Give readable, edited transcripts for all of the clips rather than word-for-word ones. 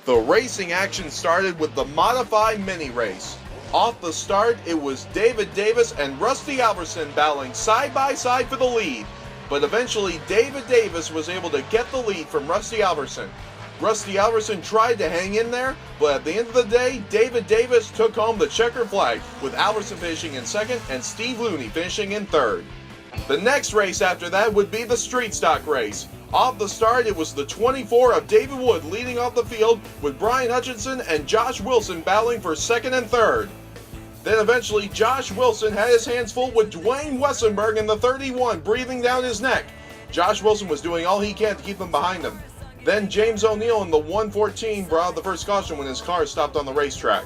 The racing action started with the modified mini race. Off the start, it was David Davis and Rusty Alverson battling side by side for the lead, but eventually David Davis was able to get the lead from Rusty Alverson. Rusty Alverson tried to hang in there, but at the end of the day, David Davis took home the checkered flag, with Alverson finishing in second and Steve Looney finishing in third. The next race after that would be the street stock race. Off the start, it was the 24 of David Wood leading off the field, with Brian Hutchinson and Josh Wilson battling for second and third. Then eventually Josh Wilson had his hands full with Dwayne Wessenberg in the 31 breathing down his neck. Josh Wilson was doing all he can to keep him behind him. Then James O'Neill in the 114 brought out the first caution when his car stopped on the racetrack.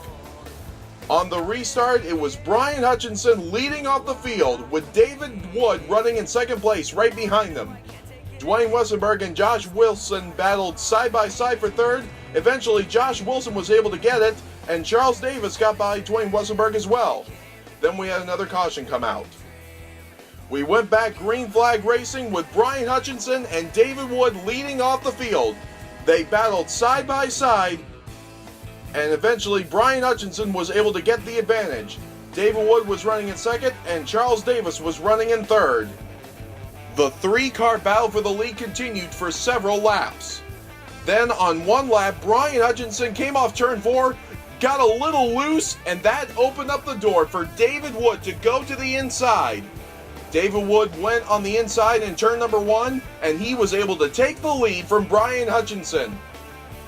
On the restart, it was Brian Hutchinson leading off the field, with David Wood running in second place right behind him. Dwayne Wessenberg and Josh Wilson battled side by side for third. Eventually, Josh Wilson was able to get it, and Charles Davis got by Dwayne Wessenberg as well. Then we had another caution come out. We went back green flag racing with Brian Hutchinson and David Wood leading off the field. They battled side by side, and eventually Brian Hutchinson was able to get the advantage. David Wood was running in second, and Charles Davis was running in third. The three-car battle for the lead continued for several laps. Then on one lap, Brian Hutchinson came off turn 4, got a little loose, and that opened up the door for David Wood to go to the inside. David Wood went on the inside in turn number 1, and he was able to take the lead from Brian Hutchinson.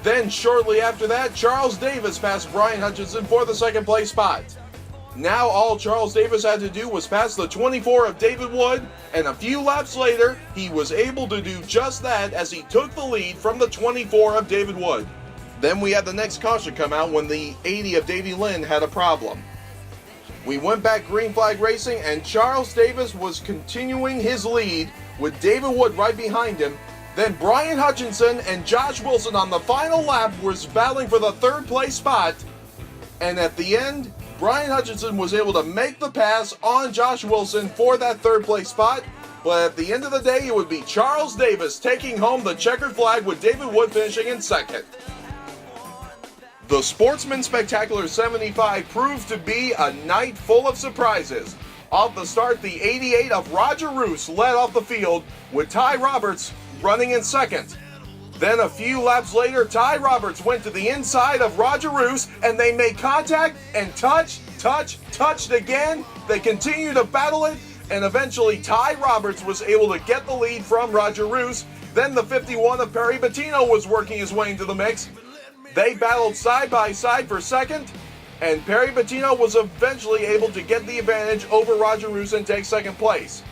Then shortly after that, Charles Davis passed Brian Hutchinson for the second place spot. Now all Charles Davis had to do was pass the 24 of David Wood, and a few laps later, he was able to do just that as he took the lead from the 24 of David Wood. Then we had the next caution come out when the 80 of Davey Lynn had a problem. We went back green flag racing, and Charles Davis was continuing his lead with David Wood right behind him. Then Brian Hutchinson and Josh Wilson on the final lap was battling for the third place spot, and at the end, Brian Hutchinson was able to make the pass on Josh Wilson for that third place spot, but at the end of the day, it would be Charles Davis taking home the checkered flag with David Wood finishing in second. The Sportsman Spectacular 75 proved to be a night full of surprises. Off the start, the 88 of Roger Roos led off the field, with Ty Roberts running in second. Then a few laps later, Roberts went to the inside of Roger Roos, and they made contact and touched again. They continued to battle it, and eventually Ty Roberts was able to get the lead from Roger Roos. Then the 51 of Perry Bettino was working his way into the mix. They battled side by side for second, and Perry Bettino was eventually able to get the advantage over Roger Roos and take second place.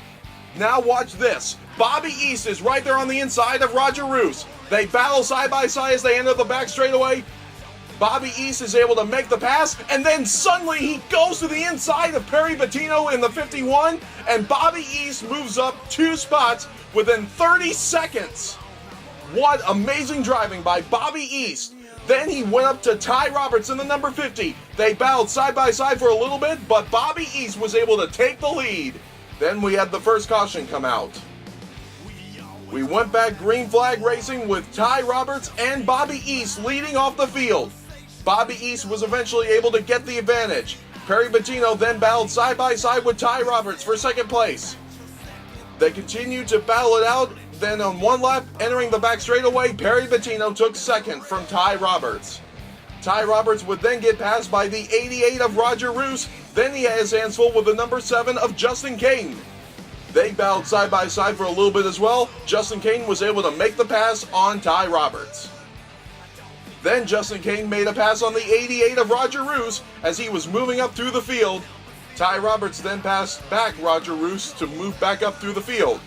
Now watch this. Bobby East is right there on the inside of Roger Roos. They battle side by side as they enter the back straightaway. Bobby East is able to make the pass, and then suddenly he goes to the inside of Perry Bettino in the 51, and Bobby East moves up 2 spots within 30 seconds. What amazing driving by Bobby East. Then he went up to Ty Roberts in the number 50. They battled side by side for a little bit, but Bobby East was able to take the lead. Then we had the first caution come out. We went back green flag racing with Ty Roberts and Bobby East leading off the field. Bobby East was eventually able to get the advantage. Perry Bettino then battled side by side with Ty Roberts for second place. They continued to battle it out. Then on one lap, entering the back straightaway, Perry Bettino took second from Ty Roberts. Ty Roberts would then get passed by the 88 of Roger Roos. Then he had his hands full with the number 7 of Justin Caden. They battled side by side for a little bit as well. Justin Caden was able to make the pass on Ty Roberts. Then Justin Caden made a pass on the 88 of Roger Roos as he was moving up through the field. Ty Roberts then passed back Roger Roos to move back up through the field.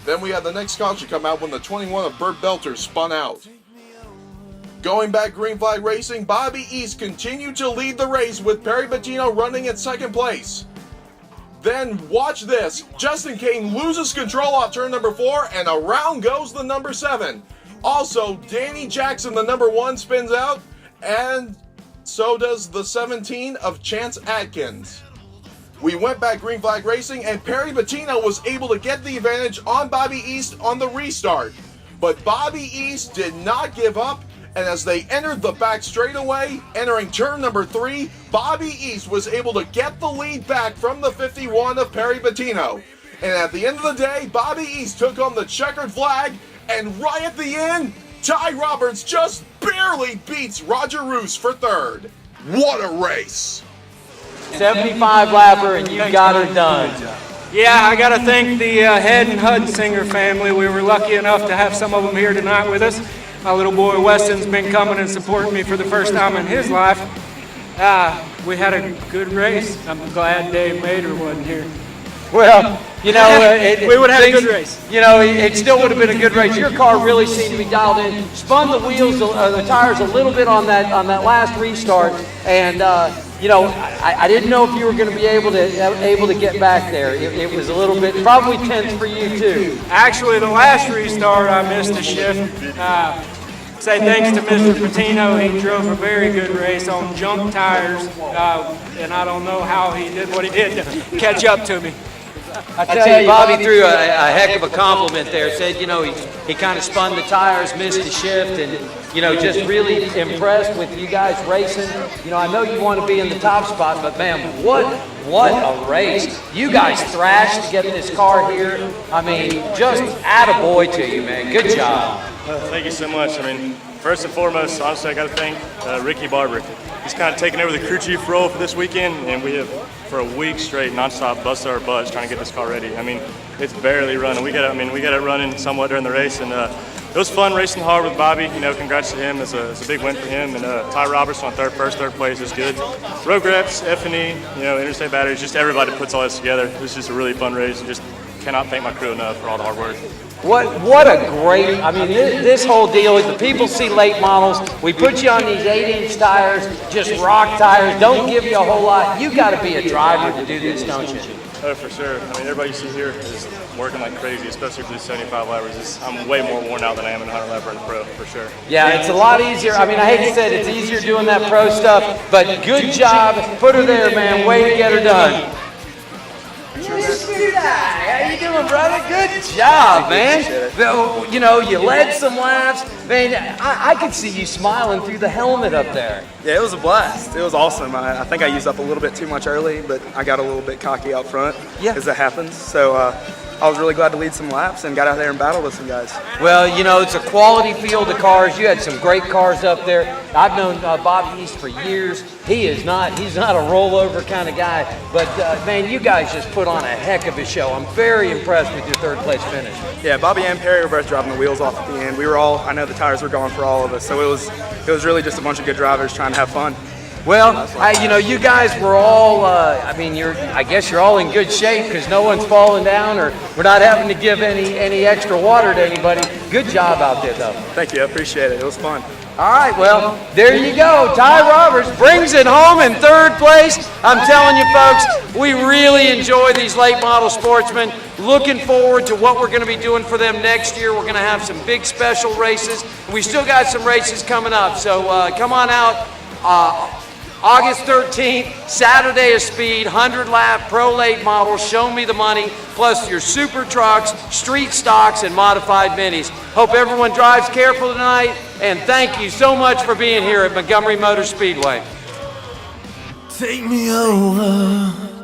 Then we had the next caution come out when the 21 of Burt Belter spun out. Going back green flag racing, Bobby East continued to lead the race with Perry Bettino running in second place. Then watch this. Justin Caden loses control off turn number 4, and around goes the number 7. Also, Danny Jackson, the number 1, spins out, and so does the 17 of Chance Atkins. We went back green flag racing, and Perry Bettino was able to get the advantage on Bobby East on the restart. But Bobby East did not give up, And as they entered the back straightaway, entering turn number 3, Bobby East was able to get the lead back from the 51 of Perry Bettino. And at the end of the day, Bobby East took on the checkered flag, and right at the end, Ty Roberts just barely beats Roger Roos for third. What a race! 75 lapper, and you got her done. Yeah, I got to thank the Head and Hudsinger family. We were lucky enough to have some of them here tonight with us. My little boy Weston's been coming and supporting me for the first time in his life. We had a good race. I'm glad Dave Mater wasn't here. Well, you know, we would have had a good race. You know, it still would have been a good race. Your car really seemed to be dialed in. Spun the wheels, the tires a little bit on that last restart, and you know, I didn't know if you were going to be able to get back there. It was a little bit probably tense for you too. Actually, the last restart I missed a shift. Say thanks to Mr. Patino. He drove a very good race on junk tires, and I don't know how he did what he did to catch up to me. I tell you, Bobby threw a heck of a compliment there. Said, you know, he kind of spun the tires, missed the shift, and, you know, just really impressed with you guys racing. You know, I know you want to be in the top spot, but man, what a race. You guys thrashed to get this car here. I mean, just attaboy to you, man. Good job. Thank you so much. I mean, first and foremost, honestly, I got to thank Ricky Barber. He's kind of taken over the crew chief role for this weekend, and we have, for a week straight, nonstop busted our butts trying to get this car ready. I mean, it's barely running. We got it running somewhat during the race, and it was fun racing hard with Bobby. You know, congrats to him. It's a big win for him. And Ty Roberts on third place is good. Road reps, F&E, you know, interstate batteries, just everybody puts all this together. It was just a really fun race, and just cannot thank my crew enough for all the hard work. What a great, I mean, this whole deal is the people see late models. We put you on these 8-inch tires, just rock tires, don't give you a whole lot. You got to be a driver to do this, don't you? Oh, for sure. I mean, everybody you see here is working like crazy, especially for these 75 lappers. I'm way more worn out than I am in 100 lapper in the pro, for sure. Yeah, it's a lot easier. I mean, I hate to say it, it's easier doing that pro stuff, but good job. Put her there, man. Way to get her done. How you doing, brother? Good job, man. You know, you led some laps. Man, I could see you smiling through the helmet up there. Yeah, it was a blast. It was awesome. I think I used up a little bit too much early, but I got a little bit cocky out front, as that happens. So I was really glad to lead some laps and got out there and battled with some guys. Well, you know, it's a quality field of cars. You had some great cars up there. I've known Bobby East for years. He's not a rollover kind of guy, but man, you guys just put on a heck of a show. I'm very impressed with your third place finish. Yeah, Bobby and Perry were both driving the wheels off at the end. We were all, I know the tires were gone for all of us, so it was really just a bunch of good drivers trying to have fun. Well, you know, you guys were all, I mean, I guess you're all in good shape because no one's falling down or we're not having to give any extra water to anybody. Good job out there, though. Thank you, I appreciate it. It was fun. All right, well, there you go. Ty Roberts brings it home in third place. I'm telling you, folks, we really enjoy these late model sportsmen. Looking forward to what we're going to be doing for them next year. We're going to have some big special races. We still got some races coming up, so come on out. August 13th, Saturday of Speed, 100-lap pro late models, show me the money, plus your super trucks, street stocks, and modified minis. Hope everyone drives careful tonight, and thank you so much for being here at Montgomery Motorspeedway. Take me over.